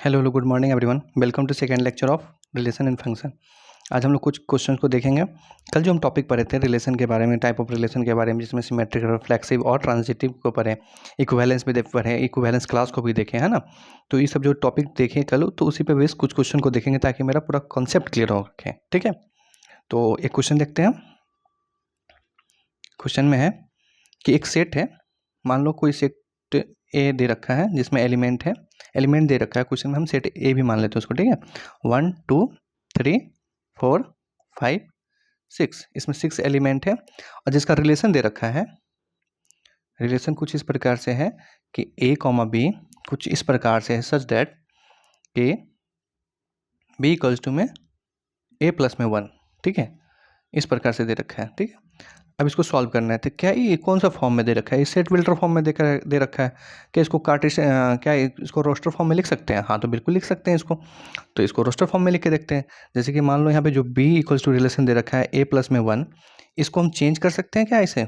Hello good morning everyone. Welcome to second lecture of relation and function. आज हम लोग कुछ क्वेश्चंस को देखेंगे। कल जो हम टॉपिक पढ़े थे रिलेशन के बारे में, टाइप ऑफ रिलेशन के बारे में, जिसमें सिमेट्रिक, रिफ्लेक्सिव और ट्रांजिटिव को पढ़े, इक्विवेलेंस भी पढ़े, इक्विवेलेंस क्लास को भी देखें, है ना। तो ये सब जो टॉपिक देखें कल, तो उसी पे बेस कुछ क्वेश्चन को देखेंगे ताकि मेरा पूरा कॉन्सेप्ट क्लियर हो रखे। ठीक है, तो एक क्वेश्चन देखते हैं। क्वेश्चन में है कि एक सेट है, मान लो कोई सेट ए दे रखा है जिसमें एलिमेंट है, एलिमेंट दे रखा है क्वेश्चन में, हम सेट ए भी मान लेते हैं उसको। ठीक है, 1 2 3 4 5 6, इसमें 6 एलिमेंट है और जिसका रिलेशन दे रखा है, रिलेशन कुछ इस प्रकार से है कि ए कॉमा बी कुछ इस प्रकार से है, सच दैट के बी इक्वल्स टू में ए प्लस में 1। ठीक है, इस प्रकार से दे रखा है। ठीक है, अब इसको सॉल्व करना है। तो क्या ये कौन सा फॉर्म में दे रखा है? इस सेट विल्टर फॉर्म में दे रखा है। क्या इसको कार्टेशियन, क्या इसको रोस्टर फॉर्म में लिख सकते हैं? हाँ, तो बिल्कुल लिख सकते हैं इसको। तो इसको रोस्टर फॉर्म में लिख के देखते हैं। जैसे कि मान लो यहाँ पे जो b इक्वल्स टू रिलेशन दे रखा है a प्लस में 1, इसको हम चेंज कर सकते हैं क्या इसे?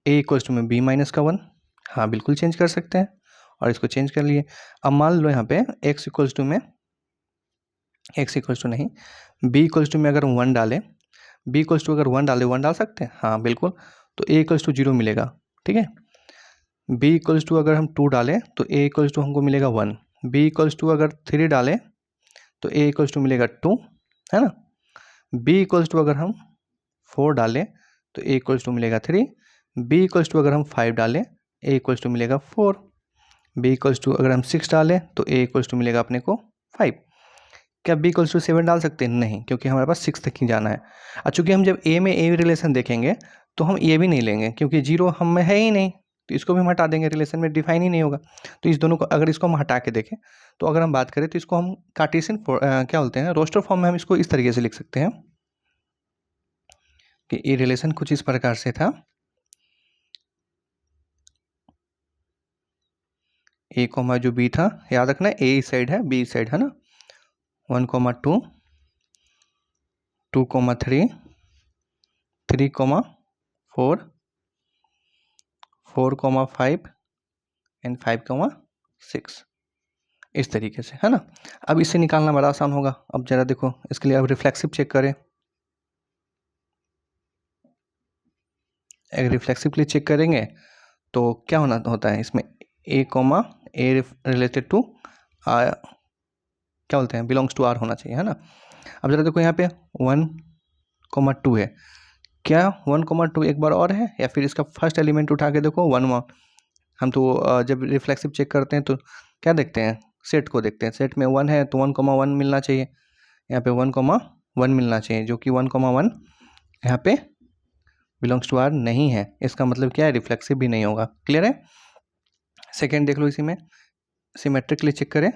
a इक्वल्स टू में b माइनस का 1, हाँ बिल्कुल चेंज कर सकते हैं, और इसको चेंज कर लिए। अब मान लो यहाँ पे x इक्वल्स टू में, x इक्वल्स टू नहीं, b इक्वल्स टू में अगर हम 1 डालें, b इक्वल्स टू अगर 1 डाले, 1 डाल सकते हैं, हाँ बिल्कुल। तो a इक्वल्स टू 0 मिलेगा। ठीक है, b इक्वल्स टू अगर हम 2 डालें तो a इक्वल्स टू हमको मिलेगा 1, b इक्वल्स टू अगर 3 डालें तो a इक्वल्स टू मिलेगा 2, है ना। b इक्वल्स टू अगर हम 4 डालें तो a इक्वल्स टू मिलेगा 3, b इक्वल्स टू अगर हम 5 डालें a इक्वल्स टू मिलेगा 4, b इक्वल्स टू अगर हम 6 डालें तो a इक्वल्स टू मिलेगा अपने को 5। क्या b इक्वल्स टू 7 डाल सकते हैं? नहीं, क्योंकि हमारे पास 6 तक ही जाना है। और चूँकि हम जब a में a रिलेशन देखेंगे तो हम ये भी नहीं लेंगे, क्योंकि 0 हम में है ही नहीं, तो इसको भी हम हटा देंगे, रिलेशन में डिफाइन ही नहीं होगा। तो इस दोनों को अगर इसको हम हटा के देखें, तो अगर हम बात करें तो इसको हम कार्टेशियन क्या बोलते हैं, रोस्टर फॉर्म में हम इसको इस तरीके से लिख सकते हैं कि ये रिलेशन कुछ इस प्रकार से था, ए कॉमा जो बी था, याद रखना ए इस साइड है, बी इस साइड है ना, 1 comma 2, 2 comma 3, 3 comma 4, 4 comma 5 and 5 comma 6, इस तरीके से, है ना। अब इससे निकालना बड़ा आसान होगा। अब जरा देखो, इसके लिए अब रिफ्लेक्सिव चेक करें। अगर रिफ्लेक्सिव के लिए चेक करेंगे तो क्या होता है इसमें, ए कॉमा ए रिलेटेड टू क्या बोलते हैं, बिलोंग्स टू आर होना चाहिए, है ना। अब जरा देखो यहाँ पे 1 कॉमा 2 है, क्या 1 कॉमा 2 एक बार और है, या फिर इसका फर्स्ट एलिमेंट उठा के देखो 1 1। हम तो जब रिफ्लेक्सिव चेक करते हैं तो क्या देखते हैं, सेट को देखते हैं। सेट में 1 है तो 1 कॉमा 1 मिलना चाहिए, यहाँ पे 1 कॉमा 1 मिलना चाहिए, जो कि 1 कॉमा 1 यहाँ पे बिलोंग्स टू आर नहीं है। इसका मतलब क्या है, रिफ्लेक्सिव भी नहीं होगा। क्लियर है। सेकेंड देख लो, इसी में सिमेट्रिक के लिए चेक करें।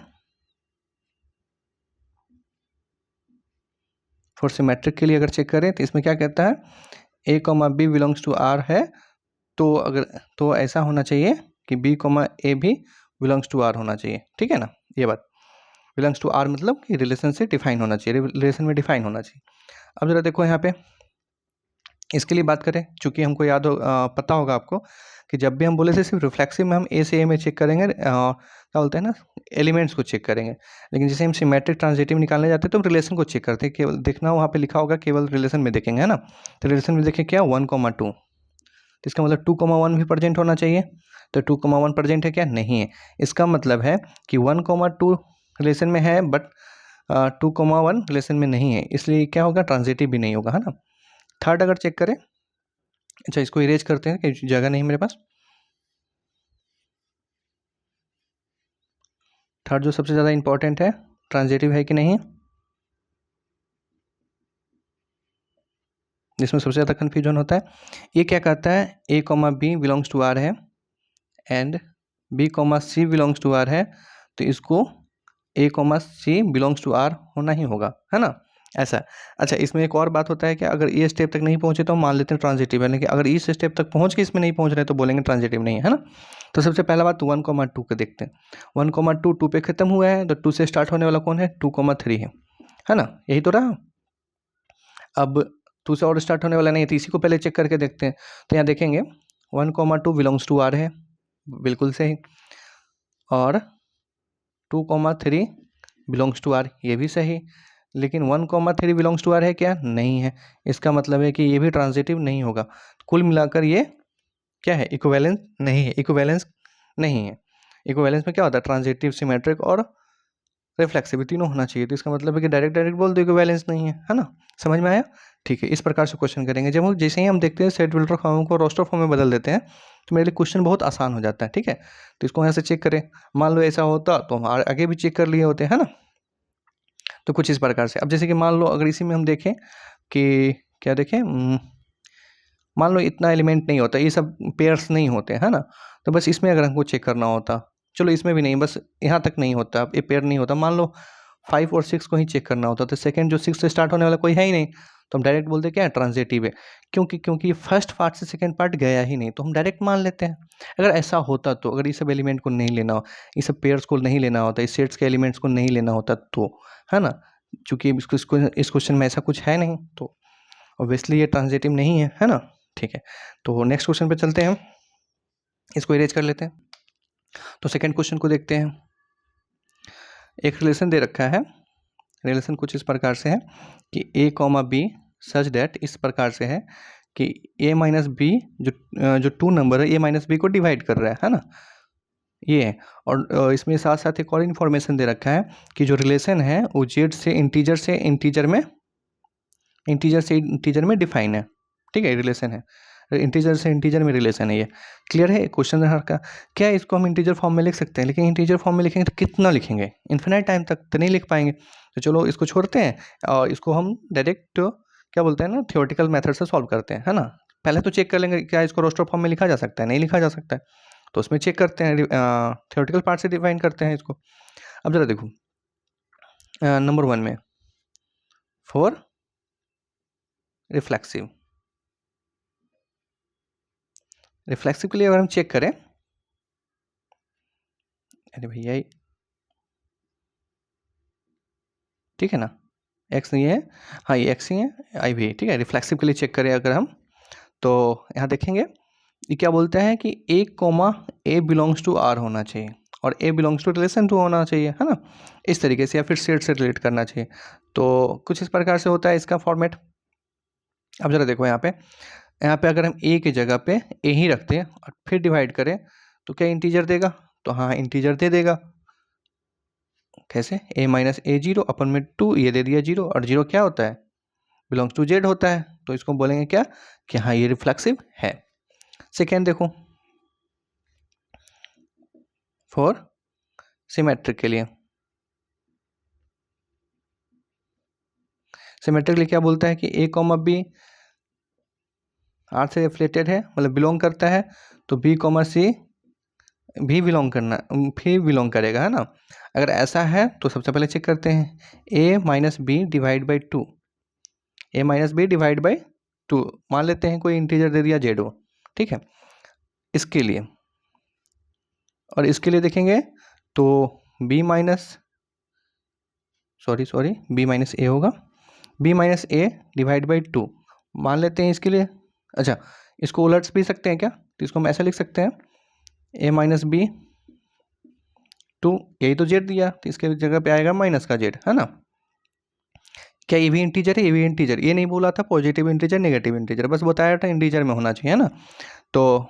फॉर सिमेट्रिक के लिए अगर चेक करें तो इसमें क्या कहता है, a comma B belongs to R है, तो ऐसा होना चाहिए कि बी कॉमा ए भी बिलोंग्स टू आर होना चाहिए। ठीक है ना, ये बात बिलोंग्स टू आर मतलब कि रिलेशन से डिफाइन होना चाहिए, रिलेशन में डिफाइन होना चाहिए। अब जरा देखो यहाँ पे इसके लिए बात करें, चूंकि हमको याद हो पता होगा आपको कि जब भी हम बोले थे सिर्फ रिफ्लेक्सिव में हम ए से ए में चेक करेंगे, क्या बोलते हैं ना, एलिमेंट्स को चेक करेंगे। लेकिन जैसे हम सिमेट्रिक ट्रांजिटिव निकालने जाते हैं तो हम रिलेशन को चेक करते हैं। केवल देखना वहाँ पे लिखा होगा केवल रिलेशन में देखेंगे, है ना। तो रिलेशन में देखें क्या, 1 कॉमा 2, तो इसका मतलब 2 कॉमा 1 भी प्रेजेंट होना चाहिए। तो 2 कॉमा 1 प्रेजेंट है क्या? नहीं है। इसका मतलब है कि 1 कॉमा 2 रिलेशन में है, बट 2 कॉमा 1 रिलेशन में नहीं है, इसलिए क्या होगा, ट्रांजिटिव भी नहीं होगा, है ना। थर्ड अगर चेक करें, अच्छा इसको इरेज करते हैं कि जगह नहीं मेरे पास। थर्ड जो सबसे ज़्यादा इंपॉर्टेंट है, ट्रांजिटिव है कि नहीं, जिसमें सबसे ज़्यादा कन्फ्यूजन होता है। ये क्या कहता है, a comma B belongs to R है and b comma C belongs to R है, तो इसको a comma C belongs to R होना ही होगा, है ना, ऐसा। अच्छा, इसमें एक और बात होता है कि अगर ये स्टेप तक नहीं पहुंचे तो हम मान लेते हैं ट्रांजिटिव है, लेकिन अगर इस स्टेप तक पहुंच के इसमें नहीं पहुंच रहे तो बोलेंगे ट्रांजिटिव नहीं है ना। तो सबसे पहला बात 1 कॉमा 2 के देखते हैं। 1 कॉमा 2 2 पे खत्म हुआ है, तो 2 से स्टार्ट होने वाला कौन है, 2 कॉमा 3 है ना, यही तो रहा। अब 2 से और स्टार्ट होने वाला नहीं है, तो इसी को पहले चेक करके देखते हैं। तो यहाँ देखेंगे 1 कॉमा 2 बिलोंग्स टू आर है, बिल्कुल सही। और 2,3 बिलोंग्स टू आर, ये भी सही। लेकिन 1,3 बिलोंग्स टू आर है क्या? नहीं है। इसका मतलब है कि ये भी ट्रांजिटिव नहीं होगा। कुल मिलाकर ये क्या है? इक्विवेलेंस नहीं है। इक्विवेलेंस नहीं है। इक्विवेलेंस में क्या होता है? ट्रांजिटिव, सिमेट्रिक और रिफ्लेक्सिव तीनों होना चाहिए। तो इसका मतलब है कि डायरेक्ट डायरेक्ट बोल दो इक्विवेलेंस नहीं है ना? समझ में आया? ठीक है, इस प्रकार से क्वेश्चन करेंगे। जब जैसे ही हम देखते हैं सेट विल्टर फॉर्म को रोस्टर फॉर्म में बदल देते हैं तो मेरे लिए क्वेश्चन बहुत आसान हो जाता है। ठीक है, तो इसको यहाँ से चेक करें। मान लो ऐसा होता तो हम आगे भी चेक कर लिए होते हैं ना। तो कुछ इस प्रकार से, अब जैसे कि मान लो अगर इसी में हम देखें कि क्या देखें, मान लो इतना एलिमेंट नहीं होता, ये सब पेयर्स नहीं होते, है ना? तो बस इसमें अगर हमको चेक करना होता, चलो इसमें भी नहीं, बस यहाँ तक नहीं होता, अब ये पेयर नहीं होता, मान लो 5 और 6 को ही चेक करना होता, तो सेकंड जो 6 से स्टार्ट होने वाला कोई है ही नहीं, तो हम डायरेक्ट बोलते क्या है? ट्रांजिटिव है। क्योंकि फर्स्ट पार्ट से सेकंड पार्ट गया ही नहीं, तो हम डायरेक्ट मान लेते हैं। अगर ऐसा होता तो, अगर ये सब एलिमेंट को नहीं लेना हो, ये सब पेयर्स को नहीं लेना होता, इस सेट्स के एलिमेंट्स को नहीं लेना होता तो, है ना? चूंकि इस क्वेश्चन में ऐसा कुछ है नहीं, तो ऑब्वियसली ये ट्रांजिटिव नहीं है ना? ठीक है, तो नेक्स्ट क्वेश्चन पे चलते हैं, इसको इरेज कर लेते हैं। तो सेकंड क्वेश्चन को देखते हैं। एक रिलेशन दे रखा है, रिलेशन कुछ इस प्रकार से है कि a comma B such that, इस प्रकार से है कि a माइनस बी जो 2 नंबर है a माइनस बी को डिवाइड कर रहा है ना? ये है। और इसमें साथ साथ एक और इन्फॉर्मेशन दे रखा है कि जो रिलेशन है वो जेड से इंटीजर में डिफाइन है। ठीक है, रिलेशन है, इंटीजर से इंटीजर में रिलेशन है ये। क्लियर है क्वेश्चन का? क्या इसको हम इंटीजर फॉर्म में लिख सकते हैं, लेकिन इंटीजर फॉर्म में लिखेंगे तो कितना लिखेंगे? इन्फिनाइट टाइम तक तो नहीं लिख पाएंगे। तो चलो इसको छोड़ते हैं और इसको हम डायरेक्ट क्या बोलते हैं ना, थियोरेटिकल मेथड से सॉल्व करते हैं, है ना? पहले तो चेक कर लेंगे क्या इसको रोस्टर फॉर्म में लिखा जा सकता है, नहीं लिखा जा सकता है, तो उसमें चेक करते हैं, थियोरेटिकल पार्ट से डिफाइन करते हैं इसको। अब जरा देखो नंबर 1 में फॉर रिफ्लेक्सिव के लिए अगर हम चेक करें, अरे भैया ठीक है ना, एक्स नहीं है, हाँ ये एक्स ही है, आई भी, ठीक है। रिफ्लेक्सिव के लिए चेक करें अगर हम, तो यहाँ देखेंगे ये क्या बोलता है कि a comma a belongs to R होना चाहिए और a belongs to relation too होना चाहिए, है ना? इस तरीके से, या फिर सेट से रिलेट करना चाहिए। तो कुछ इस प्रकार से होता है इसका फॉर्मेट। अब जरा देखो यहाँ पे अगर हम ए की जगह पे ए ही रखते हैं और फिर डिवाइड करें तो क्या इंटीजर देगा? तो हाँ, इंटीजर दे देगा। कैसे? a माइनस ए जीरो अपन में 2, ये दे दिया 0, और 0 क्या होता है? बिलोंग्स टू जेड होता है। तो इसको बोलेंगे क्या कि हाँ ये रिफ्लेक्सिव है। सेकेंड देखो, फॉर सिमेट्रिक के लिए, सिमेट्रिक के लिए क्या बोलता है कि a कॉमा बी आर से रिफ्लेक्टेड है, मतलब बिलोंग करता है, तो b कॉमा सी भी बिलोंग करेगा, है ना? अगर ऐसा है तो सबसे पहले चेक करते हैं a minus B divide by 2, a minus B divide by 2 मान लेते हैं, कोई इंटीजर दे दिया जेड, ठीक है, इसके लिए। और इसके लिए देखेंगे तो b माइनस बी माइनस ए होगा, b minus A divide by 2 मान लेते हैं इसके लिए। अच्छा, इसको उलट भी सकते हैं क्या? तो इसको हम ऐसा लिख सकते हैं a माइनस बी 2, यही तो जेड दिया, तो इसके जगह पे आएगा माइनस का जेड, है ना? क्या ये भी इंटीजर है? ये भी इंटीजर, ये नहीं बोला था पॉजिटिव इंटीजर नेगेटिव इंटीजर, बस बताया था इंटीजर में होना चाहिए, है ना? तो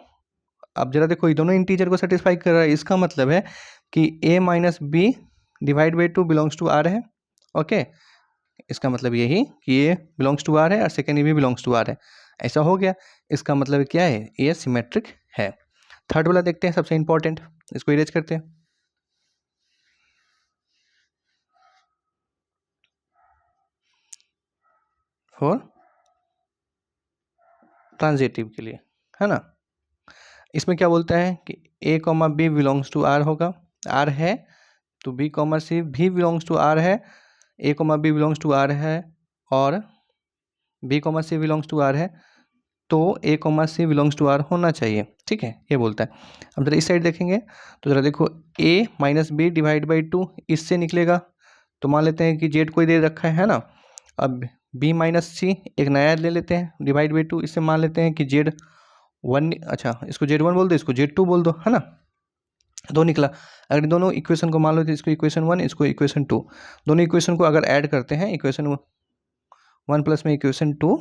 अब जरा देखो, ये दोनों इंटीजर को सेटिस्फाई कर रहा है, इसका मतलब है कि a minus B divide by 2 belongs to R है। ओके, इसका मतलब यही कि ये बिलोंग्स टू आर है और सेकेंड भी बिलोंग्स टू आर है। ऐसा हो गया, इसका मतलब क्या है? ये सिमेट्रिक है। थर्ड वाला देखते हैं, सबसे इंपॉर्टेंट, इसको इरेज करते हैं। फॉर ट्रांजिटिव के लिए, है ना? इसमें क्या बोलता है कि a comma B belongs to R होगा, आर है तो b कॉमा सी भी बिलोंग्स टू आर है, a comma B belongs to R है और b comma C belongs to R है, तो a comma C belongs to R होना चाहिए, ठीक है, ये बोलता है। अब जरा इस साइड देखेंगे तो जरा देखो a minus B divide by 2 इससे निकलेगा, तो मान लेते हैं कि जेड कोई दे रखा है ना। अब b माइनस सी एक नया ले लेते हैं डिवाइड बाई 2, इससे मान लेते हैं कि जेड 1, अच्छा इसको जेड 1 बोल दो, इसको जेड 2 बोल दो, है ना? दो निकला। अगर दोनों इक्वेशन को मान लो तो इसको इक्वेशन 1, इसको इक्वेशन 2, दोनों इक्वेशन को अगर ऐड करते हैं इक्वेशन 1 प्लस में इक्वेशन 2,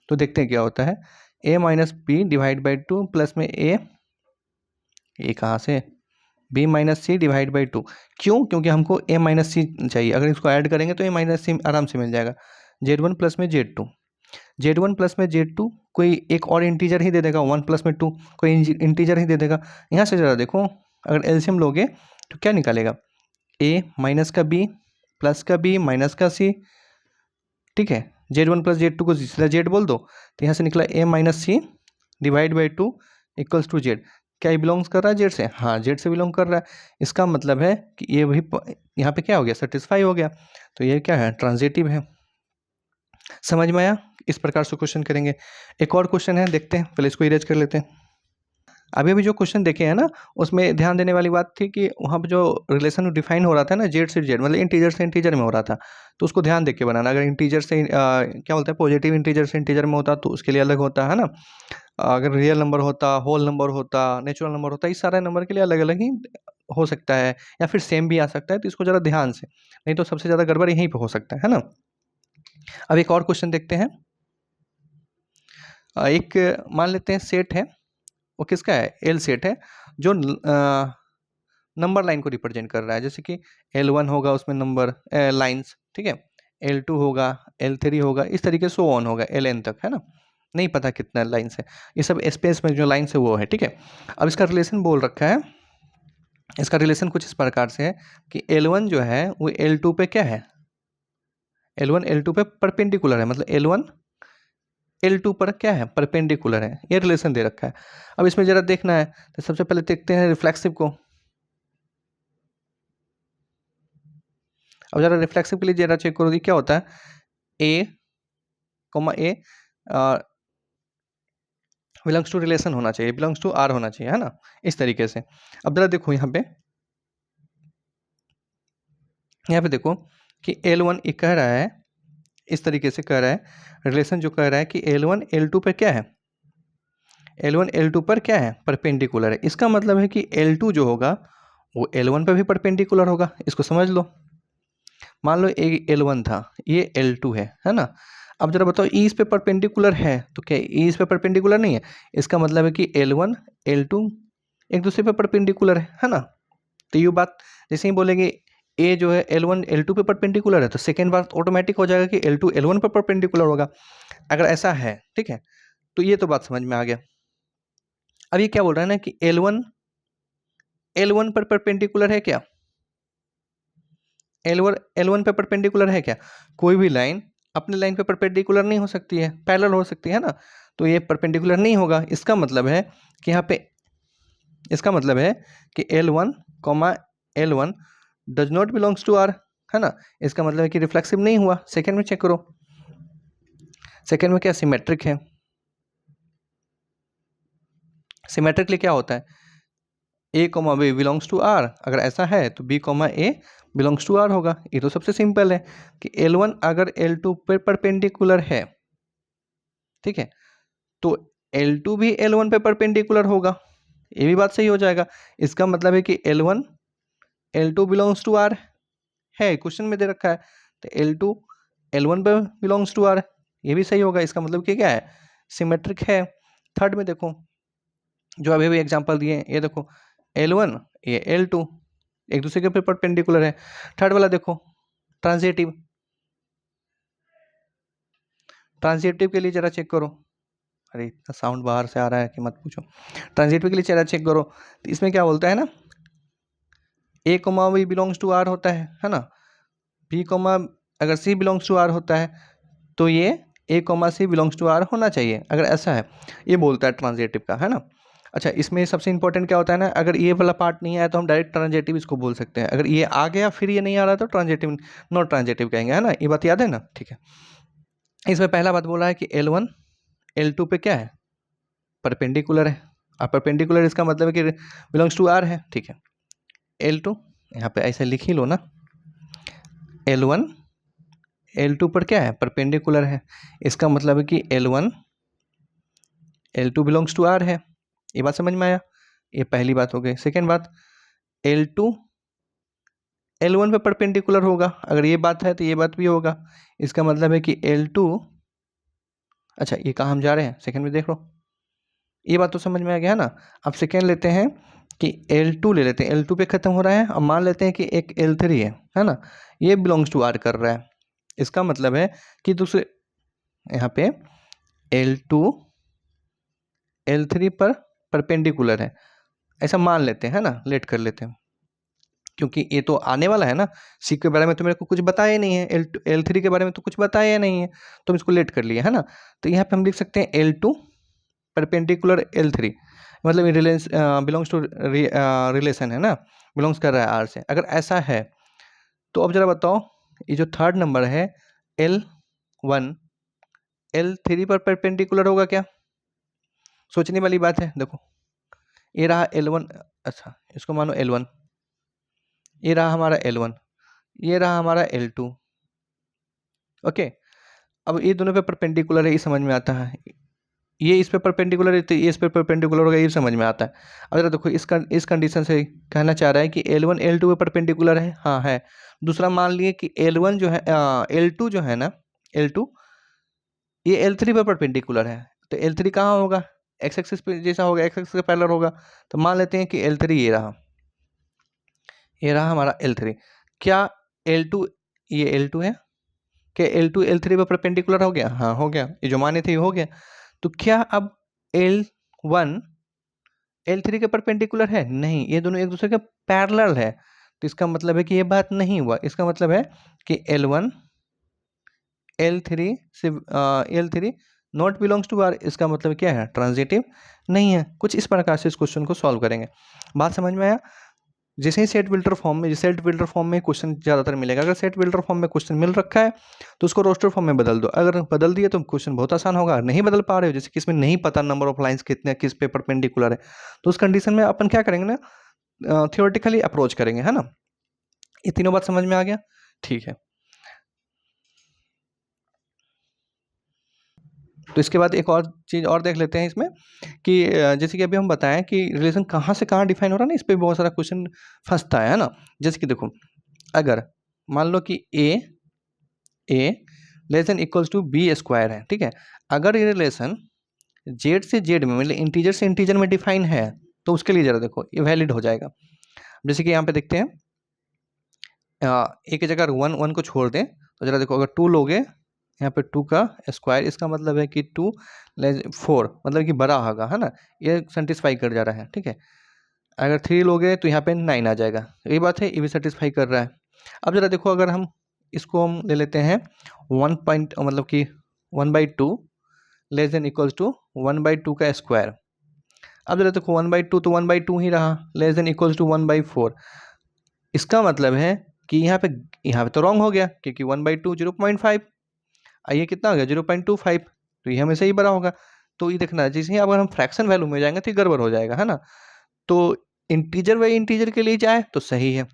तो देखते हैं क्या होता है। a minus B divide by 2 plus में ए कहाँ से, b minus C divide by 2। क्यों? क्योंकि हमको a माइनस सी चाहिए, अगर इसको ऐड करेंगे तो a माइनस सी आराम से मिल जाएगा। z1 प्लस में z2, z1 प्लस में z2 कोई एक और इंटीजर ही दे देगा, 1 प्लस में 2 कोई इंटीजर ही दे देगा। यहाँ से ज़रा देखो, अगर एलसीएम लोगे तो क्या निकालेगा, a माइनस का b प्लस का b माइनस का c, ठीक है। z1 प्लस z2 को सीधा z बोल दो, तो यहाँ से निकला a minus C divide by 2 equals to z। क्या ये बिलोंग्स कर रहा है जेड से? हाँ, जेड से बिलोंग कर रहा है। इसका मतलब है कि ये वही यहाँ पे क्या हो गया, सेटिस्फाई हो गया। तो ये क्या है, ट्रांजिटिव है। समझ में आया? इस प्रकार से क्वेश्चन करेंगे। एक और क्वेश्चन है, देखते हैं, पहले इसको इरेज कर लेते हैं। अभी अभी जो क्वेश्चन देखे हैं ना, उसमें ध्यान देने वाली बात थी कि वहाँ पे जो रिलेशन डिफाइन हो रहा था ना, जेड से जेड, मतलब इंटीजर से इंटीजर में हो रहा था, तो उसको ध्यान देके बनाना। अगर इंटीजर से क्या बोलते हैं, पॉजिटिव इंटीजर से इंटीजर में होता तो उसके लिए अलग होता है ना। अगर रियल नंबर होता, होल नंबर होता, नेचुरल नंबर होता, इस सारे नंबर के लिए अलग अलग ही हो सकता है, या फिर सेम भी आ सकता है। तो इसको ज़रा ध्यान से, नहीं तो सबसे ज़्यादा गड़बड़ यहीं पे हो सकता है ना। अब एक और क्वेश्चन देखते हैं। एक मान लेते हैं सेट है, वो किसका है, एल सेट है, जो नंबर लाइन को रिप्रेजेंट कर रहा है। जैसे कि L1 होगा उसमें नंबर लाइंस, ठीक है, L2 होगा, L3 होगा, इस तरीके से ऑन होगा Ln तक, है ना। नहीं पता कितना लाइन्स है, ये सब स्पेस में जो लाइन्स है वो है, ठीक है। अब इसका रिलेशन बोल रखा है, इसका रिलेशन कुछ इस प्रकार से है कि L1 जो है वो L2 पे क्या है, L1 L2 पे परपेंडिकुलर है, मतलब L1 L2 पर क्या है, परपेंडिकुलर है। ये रिलेशन दे रखा है। अब इसमें जरा देखना है, तो सबसे पहले देखते हैं रिफ्लेक्सिव को। अब जरा रिफ्लेक्सिव के लिए जरा चेक करो, क्या होता है, a comma a belongs to relation होना चाहिए, बिलोंग्स टू आर होना चाहिए, है ना, इस तरीके से। अब जरा देखो यहाँ पे देखो कि L1 ये कह रहा है, इस तरीके से कह रहा है, रिलेशन जो कह रहा है कि L1 L2 पे क्या है, L1 L2 पर क्या है, परपेंडिकुलर है। इसका मतलब है कि L2 जो होगा वो L1 पे भी परपेंडिकुलर होगा। इसको समझ लो, मान लो एक L1 था, ये L2 है ना। अब जरा बताओ, ई इस पे परपेंडिकुलर है तो क्या ई इस पे परपेंडिकुलर नहीं है? इसका मतलब है कि L1 L2 एक दूसरे पे परपेंडिकुलर है ना। तो ये बात जैसे ही बोलेंगे ए जो है L1 L2 पे परपेंडिकुलर है, तो सेकेंड बात ऑटोमेटिक हो जाएगा कि L2 L1 पे परपेंडिकुलर होगा, अगर ऐसा है, ठीक है। तो ये तो बात समझ में आ गया। अब ये क्या बोल रहा है ना कि L1 पर परपेंडिकुलर है क्या, L1 पे परपेंडिकुलर है क्या? कोई भी लाइन अपने लाइन पे परपेंडिकुलर नहीं हो सकती है, पैरेलल हो सकती है ना। तो ये परपेंडिकुलर नहीं होगा। इसका मतलब है कि यहाँ पे, इसका मतलब है कि L1 comma L1 does not belongs to R, है ना। इसका मतलब है कि रिफ्लेक्सिव नहीं हुआ। सेकेंड में चेक करो, सेकेंड में क्या सिमेट्रिक है। सिमेट्रिकली क्या होता है, a comma b belongs to R, अगर ऐसा है तो b comma a belongs to R होगा। ये तो सबसे सिंपल है कि L1 अगर L2 पर परपेंडिकुलर है, ठीक है, तो L2 भी L1 पे परपेंडिकुलर होगा। ये भी बात सही हो जाएगा। इसका मतलब है कि L1 L2 belongs to R है, क्वेश्चन में दे रखा है, तो L2 L1 पे बिलोंग्स टू आर, ये भी सही होगा। इसका मतलब कि क्या है, सिमेट्रिक है। थर्ड में देखो, जो अभी भी एग्जांपल दिए हैं, ये देखो L1 ये L2 एक दूसरे के परपेंडिकुलर है। थर्ड वाला देखो ट्रांजिटिव, ट्रांजिटिव के लिए जरा चेक करो। अरे इतना साउंड बाहर से आ रहा है कि मत पूछो। ट्रांजिटिव के लिए जरा चेक करो, तो इसमें क्या बोलता है ना, a comma b belongs to R होता है ना। बी कोमा अगर सी बिलोंग्स टू आर होता है तो ये a comma c belongs to R होना चाहिए, अगर ऐसा है। ये बोलता है ट्रांजिटिव का, है ना। अच्छा, इसमें सबसे इंपॉर्टेंट क्या होता है ना, अगर ये वाला पार्ट नहीं आया तो हम डायरेक्ट ट्रांजिटिव इसको बोल सकते हैं। अगर ये आ गया फिर ये नहीं आ रहा तो ट्रांजिटिव नॉट ट्रांजिटिव कहेंगे, है ना। ये बात याद है ना, ठीक है। इसमें पहला बात बोला है कि L1 L2 पे क्या है, परपेंडिकुलर है। अब परपेंडिकुलर इसका मतलब है कि बिलोंग्स टू आर है, ठीक है। L2 यहाँ पे ऐसे लिख ही लो ना, L1 L2 पर क्या है, परपेंडिकुलर है। इसका मतलब है कि L1 L2 belongs to R है। ये बात समझ में आया। ये पहली बात हो गई। सेकेंड बात, L2 L1 पे परपेंडिकुलर होगा, अगर ये बात है तो ये बात भी होगा। इसका मतलब है कि L2, अच्छा ये कहाँ हम जा रहे हैं, सेकेंड में देख लो, ये बात तो समझ में आ गया है ना। अब सेकेंड लेते हैं कि L2 ले लेते हैं, L2 पे खत्म हो रहा है, अब मान लेते हैं कि एक L3 है ना, ये बिलोंग्स टू R कर रहा है। इसका मतलब है कि दूसरे यहाँ पे L2 L3 पर परपेंडिकुलर है, ऐसा मान लेते हैं, है ना, लेट कर लेते हैं, क्योंकि ये तो आने वाला है ना। सी के बारे में तो मेरे को कुछ बताया नहीं है, L3 के बारे में तो कुछ बताया नहीं है, तो हम इसको लेट कर लिए, है ना। तो यहाँ पे हम लिख सकते हैं L2 परपेंडिकुलर L3, मतलब ये बिलोंग्स टू रिलेशन है ना, बिलोंग्स कर रहा है आर से। अगर ऐसा है तो अब जरा बताओ, ये जो थर्ड नंबर है L1 L3 पर परपेंडिकुलर होगा क्या? सोचने वाली बात है। देखो ये रहा L1, अच्छा इसको मानो L1, ये रहा हमारा L1, ये रहा हमारा L2, ओके। अब ये दोनों पे परपेंडिकुलर है, ये समझ में आता है, ये इस पे परपेंडिकुलर है तो ये इस पे परपेंडिकुलर होगा, ये समझ में आता है। अब जरा देखो इस कंडीशन से कहना चाह रहा है कि L1 L2 पे परपेंडिकुलर है, हाँ है। दूसरा मान लिए कि L1 जो है L2 जो है ना, L2 ये L3 पे परपेंडिकुलर है, तो L3 कहाँ होगा, एक्स एक्सिस पे जैसा होगा, एक्स एक्सिस के पैरेलल होगा। तो मान लेते हैं कि L3 ये रहा हमारा L3। क्या L2 ये L2 है, क्या L2 L3 पे परपेंडिकुलर हो गया? हाँ हो गया, ये जो माने थे ये हो गया। तो क्या अब L1 L3 के परपेंडिकुलर है? नहीं, ये दोनों एक दूसरे के पैरेलल है, तो इसका मतलब है कि ये बात नहीं हुआ। इसका मतलब है कि L1 L3 से L3 not belongs to R, इसका मतलब क्या है, ट्रांजिटिव नहीं है। कुछ इस प्रकार से इस क्वेश्चन को सॉल्व करेंगे। बात समझ में आया? जैसे ही सेट फिल्टर फॉर्म में, सेट फिल्टर फॉर्म में क्वेश्चन ज़्यादातर मिलेगा। अगर सेट फिल्टर फॉर्म में क्वेश्चन मिल रखा है तो उसको रोस्टर फॉर्म में बदल दो, अगर बदल दिए तो क्वेश्चन बहुत आसान होगा। नहीं बदल पा रहे हो, जैसे कि इसमें नहीं पता नंबर ऑफ लाइंस कितने किस पे परपेंडिकुलर है, तो उस कंडीशन में अपन क्या करेंगे ना, थियोरेटिकली अप्रोच करेंगे, है ना। ये तीनों बात समझ में आ गया? ठीक है। तो इसके बाद एक और चीज़ और देख लेते हैं इसमें कि जैसे कि अभी हम बताएं कि रिलेशन कहाँ से कहाँ डिफाइन हो रहा है ना, इस पर बहुत सारा क्वेश्चन फंसता है ना। जैसे कि देखो, अगर मान लो कि a less than equals to b square है, ठीक है। अगर ये रिलेशन जेड से जेड में, मतलब इंटीजर से इंटीजर में डिफाइन है, तो उसके लिए जरा देखो ये वैलिड हो जाएगा। जैसे कि यहाँ पे देखते हैं, ए की जगह वन वन को छोड़ दें, तो जरा देखो, अगर 2 लोगे यहाँ पे 2 का स्क्वायर, इसका मतलब है कि 2 4, मतलब कि बड़ा होगा, है ना, ये सेटिस्फाई कर जा रहा है, ठीक है। अगर 3 लोगे तो यहाँ पे 9 आ जाएगा, ये बात है, ये भी सेटिस्फाई कर रहा है। अब जरा देखो, अगर हम इसको हम ले लेते हैं 1 पॉइंट, मतलब कि 1/2 लेस देन इक्वल्स टू 1/2 का स्क्वायर। अब जरा देखो 1/2 तो 1/2 ही रहा, लेस देन इक्वल्स टू 1/4। इसका मतलब है कि यहाँ पे तो रॉन्ग हो गया, क्योंकि 1/2 0.5, ये कितना हो गया 0.25, तो ये हमेशा ही बड़ा होगा। तो ये देखना, जैसे ही अगर हम फ्रैक्शन वैल्यू में जाएंगे तो ये गड़बड़ हो जाएगा, है ना। तो इंटीजर बाई इंटीजर के लिए जाए तो सही है।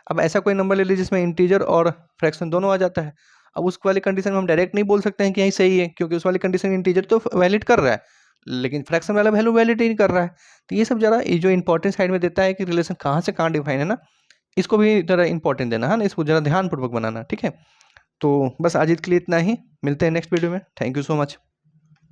अब ऐसा कोई नंबर ले लीजिए जिसमें इंटीजर और फ्रैक्शन दोनों आ जाता है। अब उस वाली कंडीशन में हम डायरेक्ट नहीं बोल सकते हैं कि यही सही है, क्योंकि उस वाली कंडीशन इंटीजर तो वैलिड कर रहा है, लेकिन फ्रैक्शन वाला वैल्यू वैलिड ही नहीं कर रहा है। तो ये सब जरा ये जो इंपॉर्टेंट साइड में देता है कि रिलेशन कहाँ से कहाँ डिफाइन है ना, इसको भी जरा इंपॉर्टेंट देना है ना, इसको जरा ध्यानपूर्वक बनाना, ठीक है। तो बस आज के लिए इतना ही, मिलते हैं नेक्स्ट वीडियो में। Thank you so much.